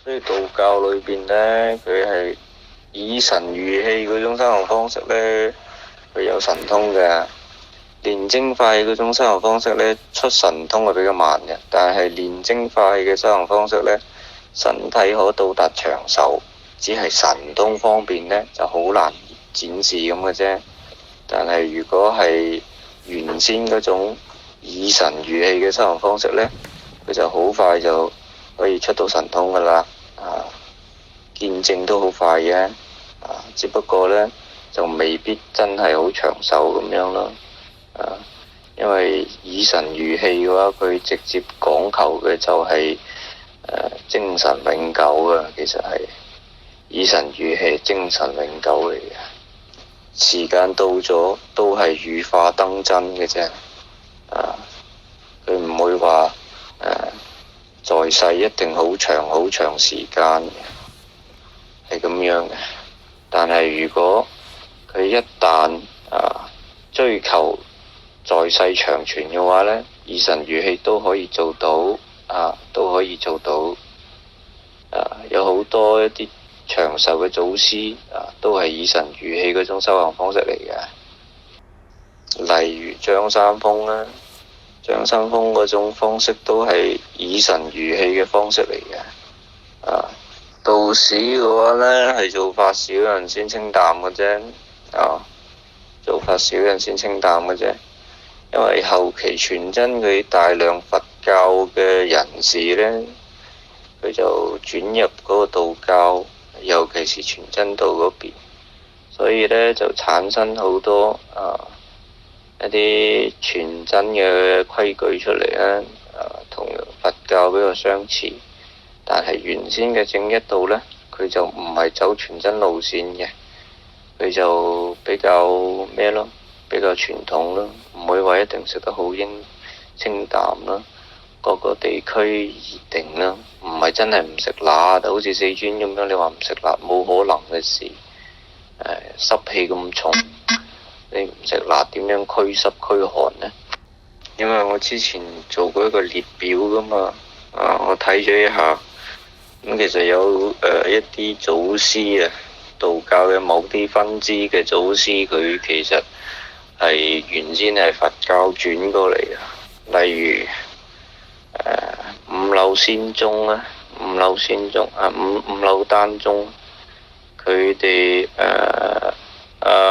所以道教裏邊呢，佢係以神如器嗰種修行方式呢，佢有神通嘅。煉精化氣嗰種修行方式呢，出神通係比較慢嘅，但係煉精化氣嘅修行方式呢，身體可到達長壽，只係神通方面呢就好難展示咁嘅啫。但係如果係原先嗰種以神如器嘅修行方式呢，佢就好快就可以出到神通噶啦，見證都好快嘅，只不過呢，就未必真係好長壽咁樣咯。因為以神如器嘅話，佢直接講求嘅就係精神永久嘅，其實係以神如器，精神永久嚟嘅。時間到咗都係羽化登真嘅啫，佢唔會話在世一定好長好長時間嘅，係咁樣嘅。但係如果佢一旦追求在世長存嘅話呢，以神如器都可以做到，都可以做到。有好多一啲長壽嘅祖師都係以神如器嗰種修行方式嚟嘅。例如張三豐啦，張三豐嗰種方式都係以神如器嘅方式嚟嘅。道士嘅話呢，係做法少人先清淡嘅啫，做法少人先清淡嘅啫。因為後期傳真佢大量佛教嘅人士呢，佢就轉入嗰個道教，尤其是全真道嗰邊，所以呢，就產生好多一啲全真嘅規矩出嚟啦，同佛教比較相似，但係原先嘅正一道呢，佢就唔係走全真路線嘅，佢就比較咩咯？比較傳統咯，唔會話一定食得好清淡啦，各個地區而定啦，唔係真係唔食辣，好似四川咁樣，你話唔食辣冇可能嘅事。濕氣咁重，你唔食辣點樣驅濕驅寒呢？因為我之前做過一個列表噶嘛，我睇咗一下，咁其實有一啲祖師道教嘅某啲分支嘅祖師，佢其實係原先係佛教轉過嚟嘅，例如五柳仙宗啦，五柳丹宗，佢哋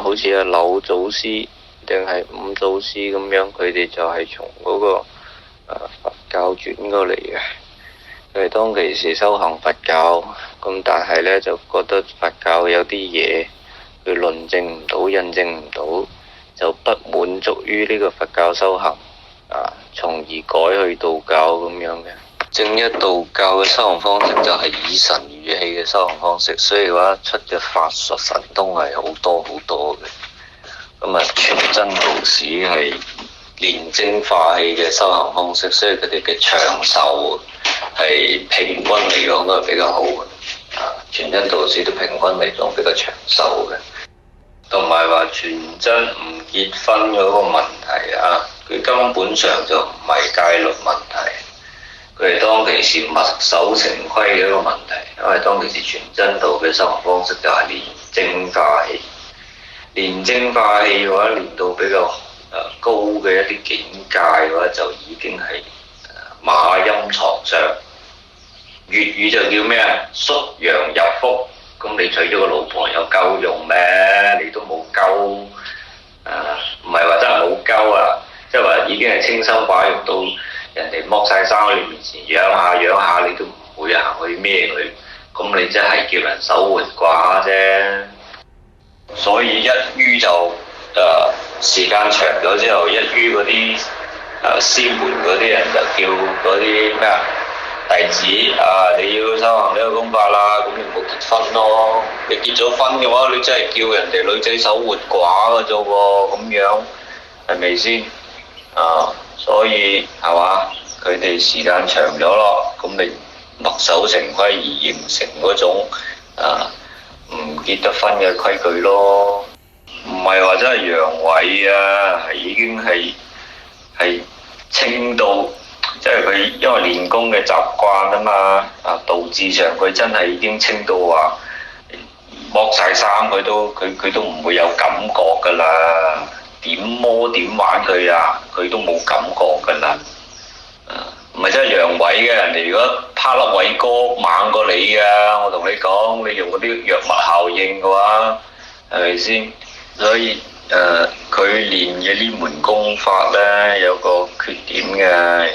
好似係柳祖師定係五祖師咁樣，佢哋就係從嗰個佛教轉過嚟嘅。佢哋當其時修行佛教，咁但係呢，就覺得佛教有啲嘢佢論證唔到、印證唔到，就不滿足於呢個佛教修行，從而改去道教咁樣嘅。正一道教嘅修行方式就係以神如器嘅修行方式，所以話出嘅法術神通係好多好多嘅。咁全真道士係煉精化氣嘅修行方式，所以佢哋嘅長壽係平均嚟講都係比較好嘅。全真道士都平均嚟講比較長壽嘅。同埋話全真唔結婚嗰個問題佢根本上就唔係戒律問題，佢係當其時墨守成規嘅一個問題。因為當其時全真道嘅修行方式就係煉精化氣，煉精化氣嘅話練到比較高嘅一啲境界嘅話，就已經係馬陰床上，粵語就叫咩縮陽入腹。咁你娶咗個老婆有夠用咩？你都冇夠，唔係話真係冇夠即係話已經係清心寡欲到人哋剝晒衫喺你面前養下，你都唔會行去孭佢。咁你真係叫人守活寡啫。所以一於就時間長咗之後，一於嗰啲師門嗰啲人就叫嗰啲咩弟子你要修行呢個功法啦，咁你唔好結婚咯。你結咗婚嘅話，你真係叫人哋女仔守活寡嘅啫喎，咁樣係咪先？所以係嘛，佢哋時間長咗咯，咁你墨守成規而形成嗰種唔結得婚嘅規矩咯。唔係話真係陽痿係已經係清到即係佢因為練功嘅習慣啊嘛，導致上佢真係已經清到話剝晒衫佢都唔會有感覺㗎啦，點摸點玩佢啊，佢都冇感覺㗎啦。唔係真係陽痿嘅，人哋如果啪粒偉哥猛過你㗎，我同你講，你用嗰啲藥物效應嘅話，係咪先？所以佢練嘅呢門功法咧有個缺點嘅，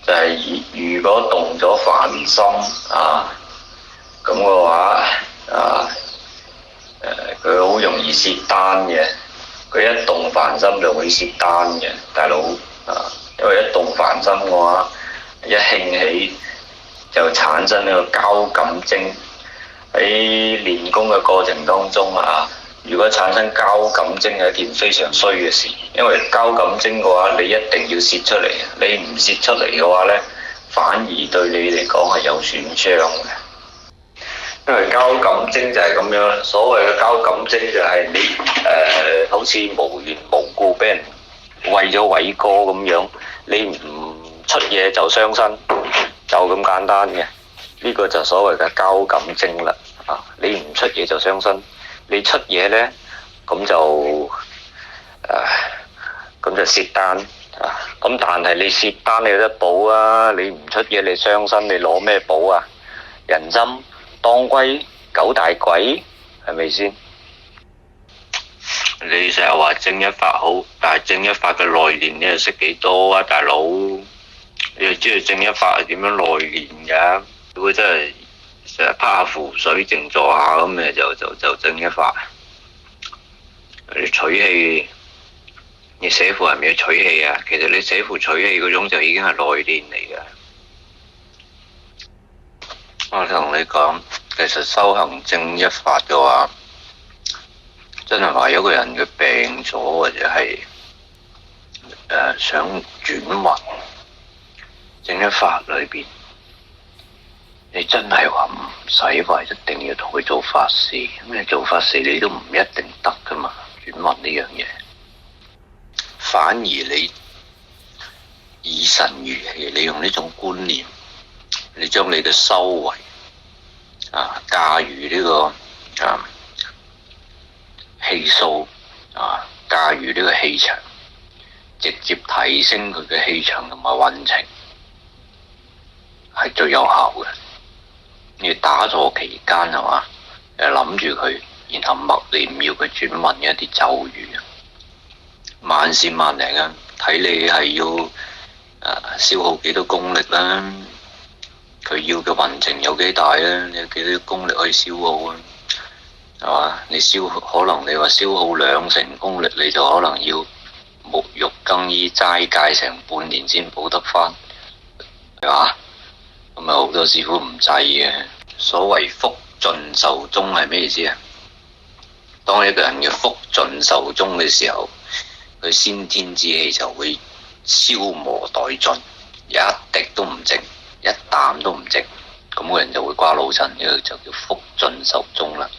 就係如果動咗凡心咁嘅話佢好容易泄丹嘅，佢一動凡心就會泄丹嘅，大佬因為一動凡心嘅話，一興起就產生呢個交感精。喺練功嘅過程當中如果產生交感精係一件非常衰嘅事，因為交感精嘅話，你一定要泄出嚟，你唔泄出嚟嘅話咧，反而對你嚟講係有損傷嘅。因為交感精就係咁樣，所謂嘅交感精就係你好似無緣無故俾人為咗偉哥咁樣，你唔出嘢就傷身，就咁簡單嘅。呢個就所謂嘅交感精啦。你唔出嘢就傷身，你出嘢咧咁就泄丹咁但係你泄丹你有得補啊，你唔出嘢你傷身，你攞咩補啊？人參、當歸、九大簋，係咪先？你成日話正一法好，但係正一法嘅內練你又識幾多啊，大佬？你又知道正一法係點樣內練㗎？如果真係成日趴下符水靜坐下咁嘅就正一法。你取氣，你寫符係咪要取氣啊？其實你寫符取氣嗰種就已經係內練嚟嘅。我同你講，其實修行正一法嘅話，真係話有個人嘅病咗或者係想轉運，正一法裏邊，你真係話唔使話一定要同佢做法事，咩做法事你都唔一定得噶嘛。轉運呢樣嘢，反而你以神如氣，你用呢種觀念，你將你嘅修為駕馭呢個氣數駕馭呢個氣場，直接提升佢嘅氣場同埋運程，係最有效嘅。你打坐期間係嘛，諗住佢，然後默念要佢轉運嘅一啲咒語，萬事萬靈啊！睇你係要消耗幾多功力啦，佢要嘅運程有幾大咧？你有幾多功力可以消耗啊？係嘛？你可能你話消耗2成功力，你就可能要沐浴更衣齋戒成半年先補得翻，係嘛？咁啊好多師傅唔制嘅。所謂福盡壽終係咩意思啊？當一個人嘅福盡壽終嘅時候，佢先天之氣就會消磨殆盡，一滴都唔剩，一啖都唔剩，咁個人就會瓜老襯，呢個就叫福盡壽終啦。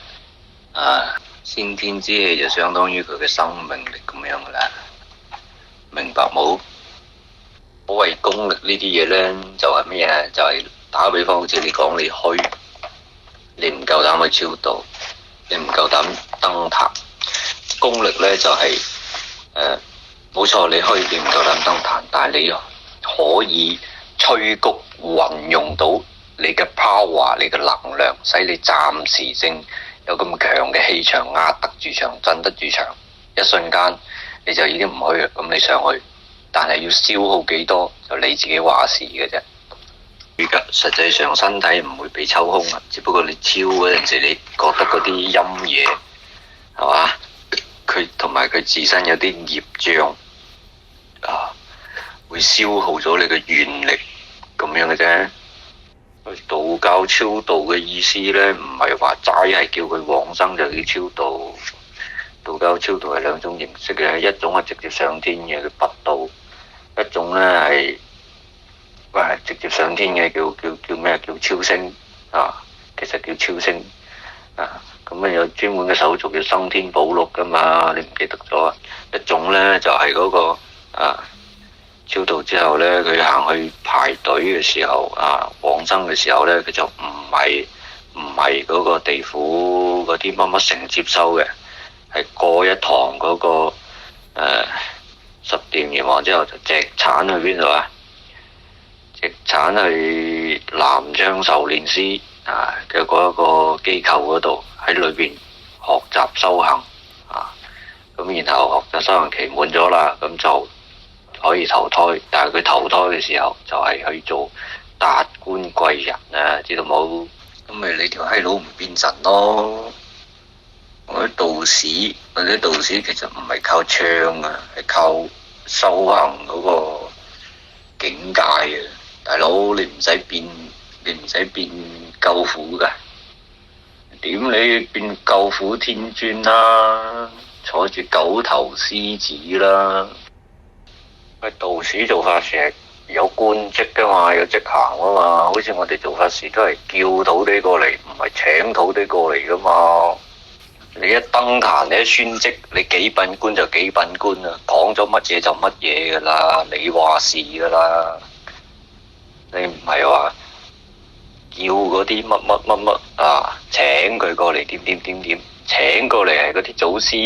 先天之氣就相當於佢嘅生命力咁樣噶啦，明白冇？所謂功力呢啲嘢咧，就係咩嘢？就係打個比方，好似你講你虛，你唔夠膽去超度，你唔夠膽登壇。功力咧就係冇錯，你虛，你唔夠膽登壇，但係你可以催谷運用到你嘅 power， 你嘅能量，使你暫時性有咁強嘅氣場壓得住場，鎮得住場，一瞬間你就已經唔虛啦。咁你上去，但係要消耗幾多就你自己話事嘅啫。而家實際上身體唔會被抽空啊，只不過你超嗰陣時，你覺得嗰啲陰嘢係嘛？佢同埋佢自身有啲業障會消耗咗你嘅元力咁樣嘅啫。道教超度嘅意思咧，唔係話齋係叫佢往生就叫超度。道教超度係兩種形式嘅，一種係直接上天嘅叫拔道，一種咧係直接上天嘅叫咩？叫超升其實叫超升咁有專門嘅手續叫生天寶錄噶嘛，你唔記得咗啊？一種咧就係嗰個超度之後呢，佢行去排隊嘅時候往生嘅時候呢，佢就唔係嗰個地府嗰啲乜乜城接收嘅，係過一堂嗰個十殿閻王之後就直鏟去邊度啊？直鏟去南昌壽蓮司嘅嗰一個機構嗰度，喺裏邊學習修行咁然後學習修行期滿咗啦，咁就可以投胎，但係佢投胎嘅時候就係去做達官貴人知道冇？咁咪你條閪佬唔變神咯？我啲道士其實唔係靠唱係靠修行嗰個境界嘅。大佬你唔使變救苦噶，點你變救苦天尊啦？坐住九頭獅子啦！喂，道士做法事係有官職噶嘛，有職銜啊嘛，好似我哋做法事都係叫土地過嚟，唔係請土地過嚟噶嘛。你一登壇，你一宣職，你幾品官就幾品官啦，講咗乜嘢就乜嘢噶啦，你話事噶啦。你唔係話叫嗰啲乜請佢過嚟點，請過嚟係嗰啲祖師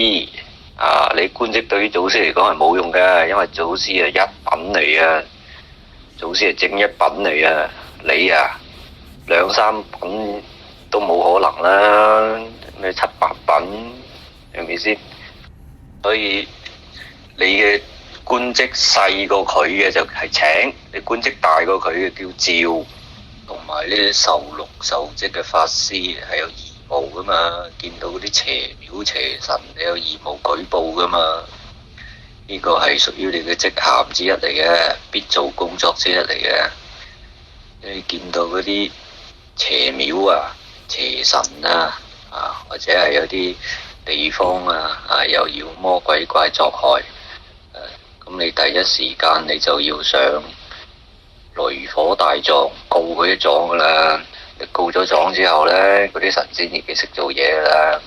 你官職對於祖師嚟講係冇用嘅，因為祖師係一品嚟啊，祖師係正一品嚟啊，你兩三品都冇可能啦，咩七八品係咪先？所以你嘅官職細過佢嘅就係請，你官職大過佢嘅叫召，同埋呢啲受祿受職嘅法師係有義務噶嘛，見到嗰啲邪廟邪神你有義務舉報噶嘛，呢個係屬於你嘅職銜之一嚟嘅，必做工作之一嚟嘅。你見到嗰啲邪廟邪神或者係有啲地方有妖魔鬼怪作害，咁你第一時間你就要上雷火大狀告佢一狀噶啦。你告咗狀之後呢，嗰啲神仙已經識做嘢啦。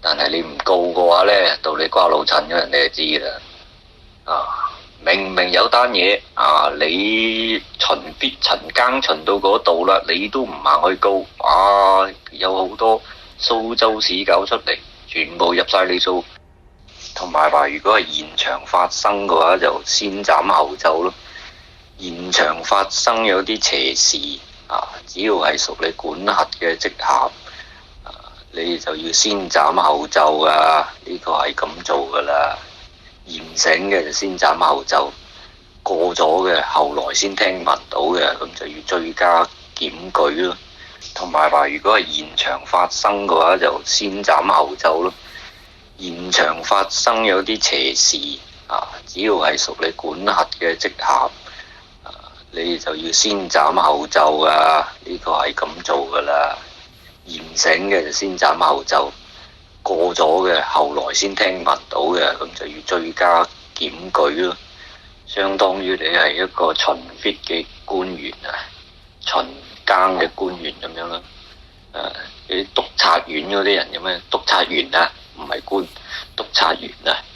但係你唔告嘅話呢，到你瓜老襯咗人哋就知啦。明明有單嘢你巡更巡到嗰度啦，你都唔行去告，有好多蘇州市搞出嚟，全部入晒你數。同埋話，如果係現場發生嘅話，就先斬後奏咯。現場發生有啲邪事只要係屬你管轄嘅職銜你就要先斬後奏呢個係咁做噶啦。現成嘅就先斬後奏，過咗嘅後來先聽聞到嘅，咁就要追加檢舉咯。同埋話，如果係現場發生嘅話，就先斬後奏咯。現場發生有啲邪事只要係屬你管轄嘅職銜你就要先斬後奏呢個係咁做噶啦。現成嘅就先斬後奏，過咗嘅後來先聽聞到嘅，咁就要追加檢舉咯。相當於你係一個巡 fit 嘅官員巡更嘅官員咁樣咯。啲督察院嗰啲人咁樣，督察員唔係官，督察員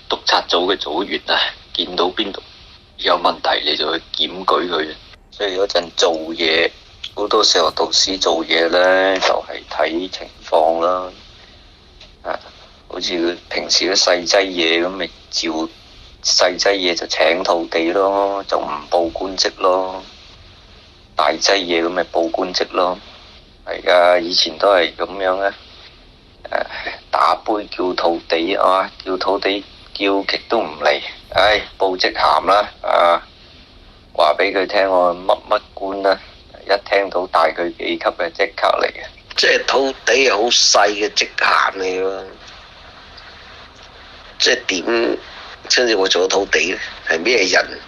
督察組嘅組員見到邊度有問題你就去檢舉佢。所以嗰陣做嘢，好多時候道士做嘢呢，就係睇情況啦。好似佢平時啲細劑嘢咁，咪照細劑嘢就請徒弟咯，就唔報官職咯。大劑嘢咁咪報官職咯。係噶，以前都係咁樣啊。打杯叫徒弟叫徒弟叫極都唔嚟，報職銜啦話俾佢聽我乜乜官啦，一聽到大佢幾級嘅即刻嚟嘅。即係徒弟係好細嘅職銜嚟咯。即係點先至會做到徒弟咧？係咩人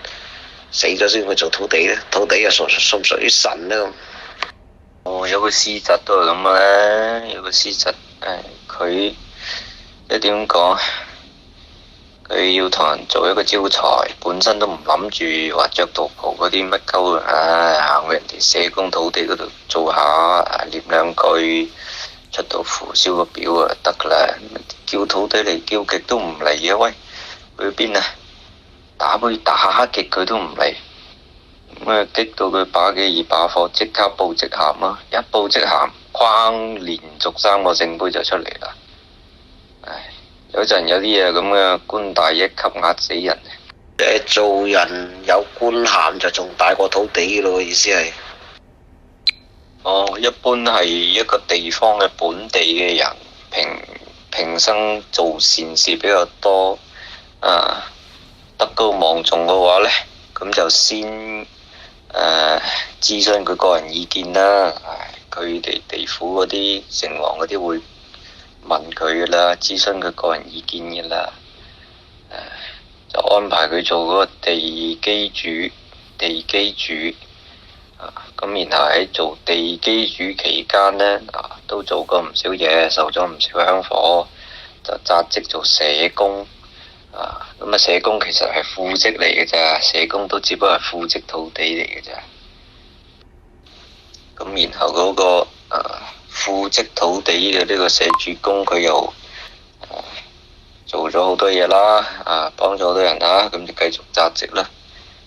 死咗先會做徒弟咧？徒弟又屬唔屬於神咧？有個師侄都係咁嘅咧，有個師侄佢即係點講？佢要同人做一個招財，本身都唔諗住話着道袍嗰啲乜鳩行去人哋社工土地嗰度做下念兩句，出到符燒個表就得噶啦。叫土地嚟叫極都唔嚟嘅，喂，去邊啊？打極佢都唔嚟，咁啊激到佢把幾二把火，即刻報職銜啦，一報職銜，哐連續3個聖杯就出嚟啦。唉，有陣有啲嘢咁嘅，官大一級壓死人。做人有官銜就仲大過土地咯，意思係。一般係一個地方嘅本地嘅人，平生做善事比較多，德高望重嘅話呢，咁就先諮詢佢個人意見啦。佢哋地府嗰啲城隍嗰啲會問佢噶啦，諮詢佢個人意見噶啦，就安排佢做嗰個地基主。咁然後喺做地基主期間呢，都做過唔少嘢，受咗唔少香火，就扎職做社工。咁社工其實係副職嚟嘅咋，社工都只不過係副職土地嚟嘅咋。咁然後嗰個副職土地嘅呢個社主公，佢又做咗好多嘢啦，幫咗好多人啦，咁就繼續扎職啦。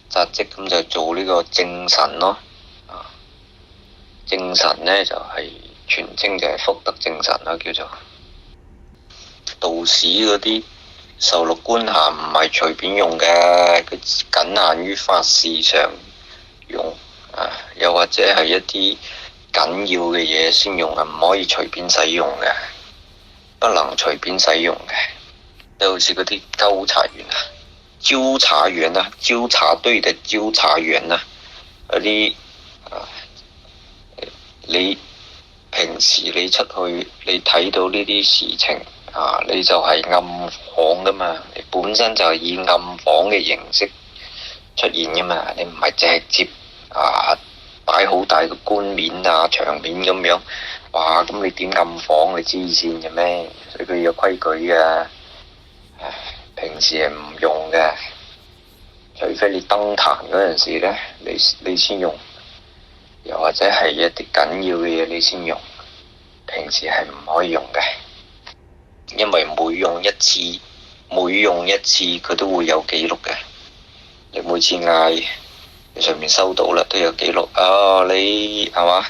扎職咁就做呢個正神咯。正神呢就係全稱就係福德正神啦，叫做道士嗰啲受祿官銜唔係隨便用嘅，佢僅限於法事上用，又或者係一啲緊要嘅嘢先用，唔可以隨便使用嘅，不能隨便使用嘅。就好似嗰啲糾察員糾察隊嘅糾察員啊，嗰啲你平時你出去你睇到呢啲事情你就係暗訪噶嘛，你本身就係以暗訪嘅形式出現噶嘛，你唔係直接擺好大個冠冕場面咁樣，哇！咁你點暗訪？你黐線嘅咩？所以佢有規矩嘅，平時係唔用嘅，除非你登壇嗰陣時咧，你先用。又或者係一啲緊要嘅嘢你先用，平時係唔可以用嘅，因為每用一次佢都會有記錄嘅。你每次嗌，你上面收到啦，都有記錄。你係嘛？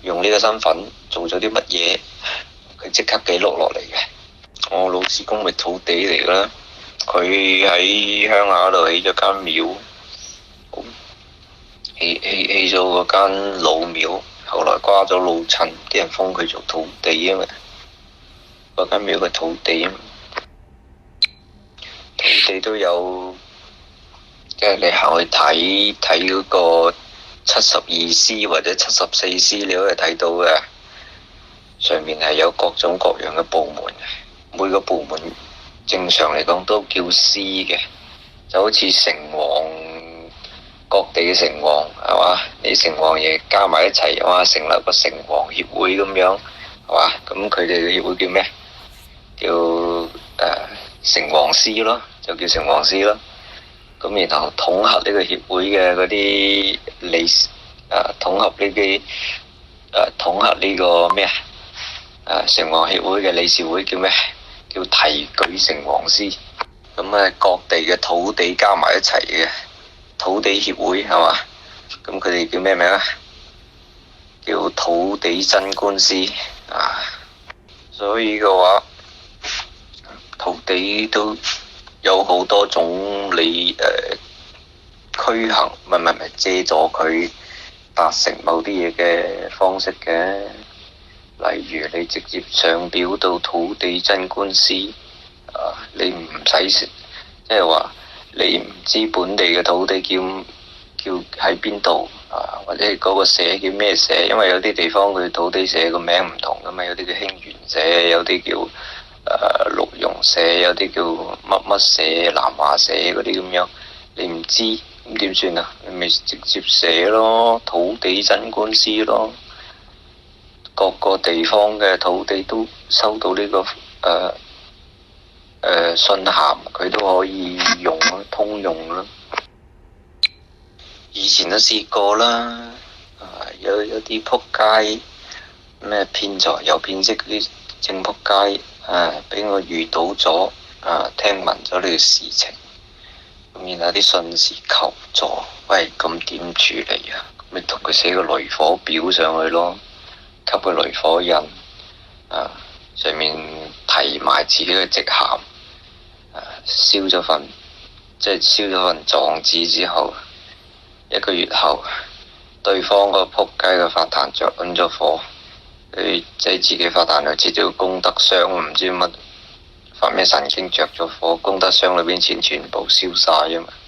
用呢個身份做咗啲乜嘢，佢即刻記錄落嚟嘅。我老師公咪土地嚟啦，佢喺鄉下度起咗間廟。起咗嗰間老廟，後來瓜咗老襯，啲人封佢做土地啊嘛。嗰間廟嘅土地啊嘛，土地都有，即係你行去睇嗰個72司或者74司，你可以睇到嘅。上面係有各種各樣嘅部門嘅，每個部門正常嚟講都叫司嘅，就好似城隍。各地嘅城隍係嘛？你城隍爺加埋一齊成立個城隍協會咁樣係嘛？咁佢哋嘅協會叫咩？叫城隍司咯，就叫城隍司咯。咁然後統合呢個協會嘅嗰啲理事，統合呢個咩城隍協會嘅理事會叫咩？叫提舉城隍司。咁各地嘅土地加埋一齊嘅。土地協會係嘛？咁佢哋叫咩名啊？叫土地鎮官司所以嘅話，土地都有好多種你驅行，唔係借助佢達成某啲嘢嘅方式嘅。例如你直接上表到土地鎮官司，你唔使即係話。你唔知本地嘅土地叫喺邊度或者嗰個社叫咩社？因為有啲地方佢土地社個名唔同噶嘛，有啲叫興元社，有啲叫綠榕社，有啲叫乜乜社、南華社嗰啲咁樣。你唔知咁點算啊？你咪直接寫咯，土地鎮官司咯。各個地方嘅土地都收到呢個信函，佢都可以用通用啦。以前都試過啦，有啲仆街咩騙財又騙色啲正仆街，俾我遇到咗，聽聞咗呢個事情，咁然後啲信士求助，喂，咁點處理啊？咪同佢寫個雷火表上去咯，給個雷火印，上面提埋自己嘅職銜，燒咗份狀紙之後，1個月後，對方個仆街嘅發壇着揾咗火，佢即係自己發壇又接咗個功德箱，唔知乜發咩神經着咗火，功德箱裏邊錢全部燒晒啊嘛〜